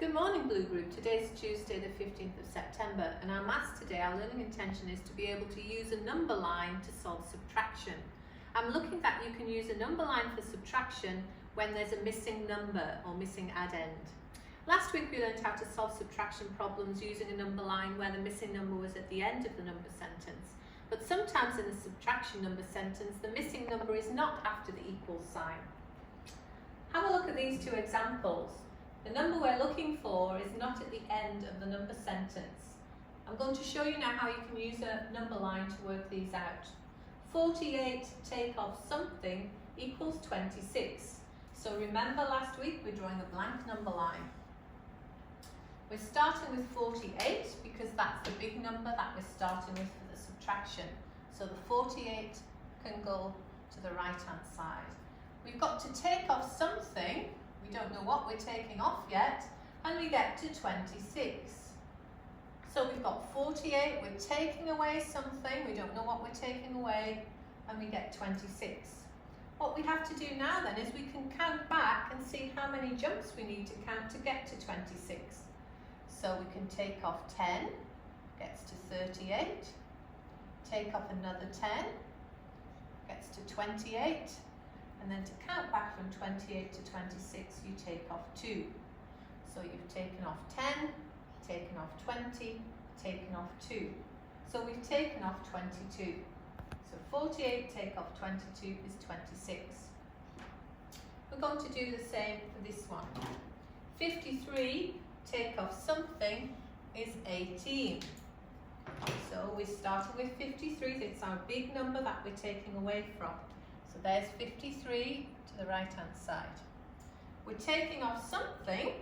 Good morning, Blue Group. Today is Tuesday the 15th of September and our maths today, our learning intention is to be able to use a number line to solve subtraction. I'm looking that you can use a number line for subtraction when there's a missing number or missing addend. Last week we learned how to solve subtraction problems using a number line where the missing number was at the end of the number sentence. But sometimes in a subtraction number sentence, the missing number is not after the equals sign. Have a look at these two examples. The number we're looking for is not at the end of the number sentence. I'm going to show you now how you can use a number line to work these out. 48 take off something equals 26. So remember last week we're drawing a blank number line. We're starting with 48 because that's the big number that we're starting with for the subtraction. So the 48 can go to the right hand side. We've got to take off something. We don't know what we're taking off yet, and we get to 26. So we've got 48, we're taking away something, we don't know what we're taking away, and we get 26. What we have to do now then is we can count back and see how many jumps we need to count to get to 26. So we can take off 10, gets to 38, take off another 10, gets to 28, and then to count back from 28 to 26, you take off 2. So you've taken off 10, taken off 20, taken off 2. So we've taken off 22. So 48 take off 22 is 26. We're going to do the same for this one. 53 take off something is 18. So we're starting with 53, it's our big number that we're taking away from. So there's 53 to the right hand side. We're taking off something.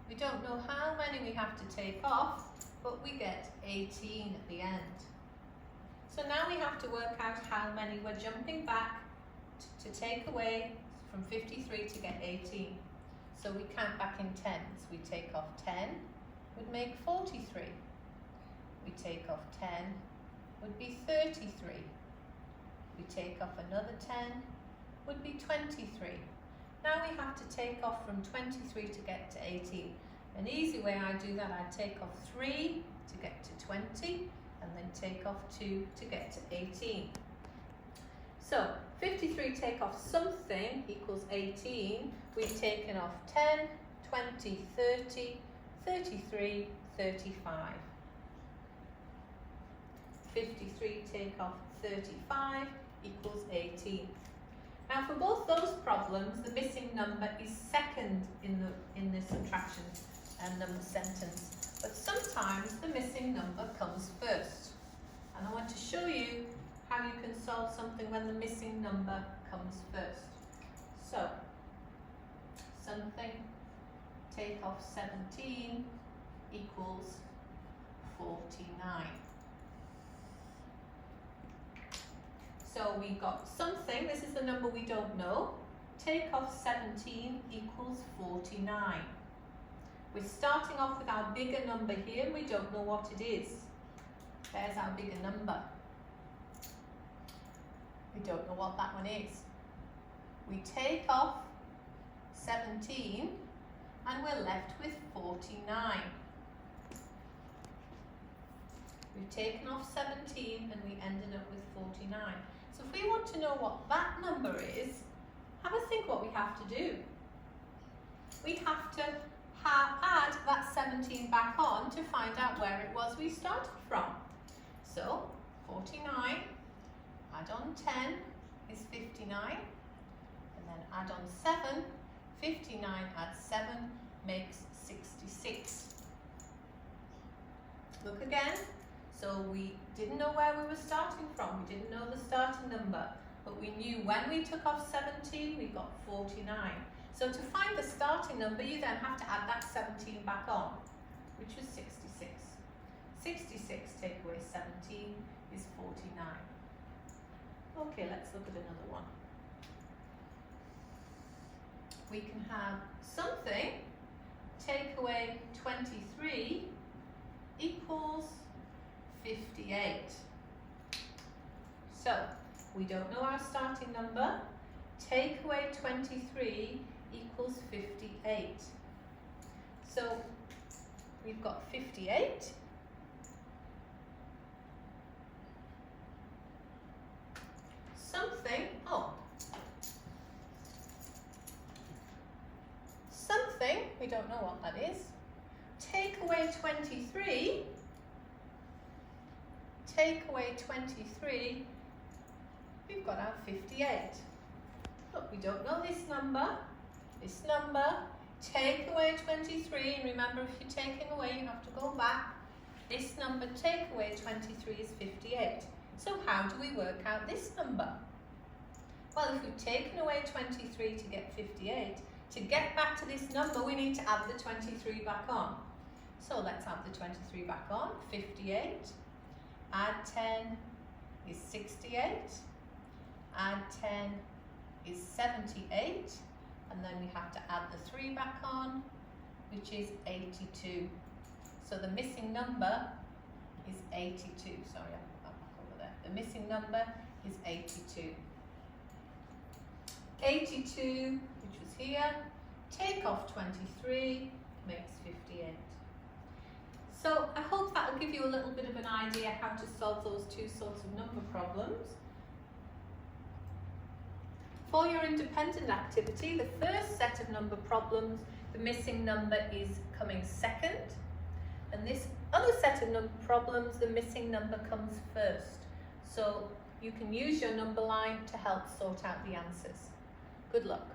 We don't know how many we have to take off, but we get 18 at the end. So now we have to work out how many we're jumping back to take away from 53 to get 18. So we count back in tens. We take off 10, would make 43. We take off 10, would be 33. We take off another 10, would be 23. Now we have to take off from 23 to get to 18. An easy way I do that, I take off 3 to get to 20, and then take off 2 to get to 18. So 53 take off something equals 18. We've taken off 10, 20, 30, 33, 35. 53 take off 35 equals 18. Now for both those problems, the missing number is second in the subtraction number sentence, but sometimes the missing number comes first. And I want to show you how you can solve something when the missing number comes first. So, something take off 17 equals 49. So we got something, this is the number we don't know, take off 17 equals 49. We're starting off with our bigger number here, we don't know what it is. There's our bigger number. We don't know what that one is. We take off 17 and we're left with 49. We've taken off 17 and we ended up with 49. So if we want to know what that number is, have a think what we have to do. We have to add that 17 back on to find out where it was we started from. So 49, add on 10 is 59, and then add on 7, 59 add 7 makes 66. Look again. So we didn't know where we were starting from, we didn't know the starting number, but we knew when we took off 17, we got 49. So to find the starting number, you then have to add that 17 back on, which was 66. 66 take away 17 is 49. Okay, let's look at another one. We can have something take away 23 equals 58. So we don't know our starting number. Take away 23 equals 58. So we've got 58. Something, we don't know what that is. Take away 23, we've got our 58. Look, we don't know this number, take away 23, and remember if you're taking away you have to go back. This number, take away 23, is 58. So how do we work out this number? Well, if we've taken away 23 to get 58, to get back to this number we need to add the 23 back on. So let's add the 23 back on. 58, add 10 is 68, add 10 is 78, and then we have to add the 3 back on, which is 82. So the missing number is 82. Sorry, I'll back over there. The missing number is 82. 82, which was here, take off 23, makes 58. So I hope that will give you a little bit of an idea how to solve those two sorts of number problems. For your independent activity, the first set of number problems, the missing number is coming second, and this other set of number problems, the missing number comes first. So you can use your number line to help sort out the answers. Good luck.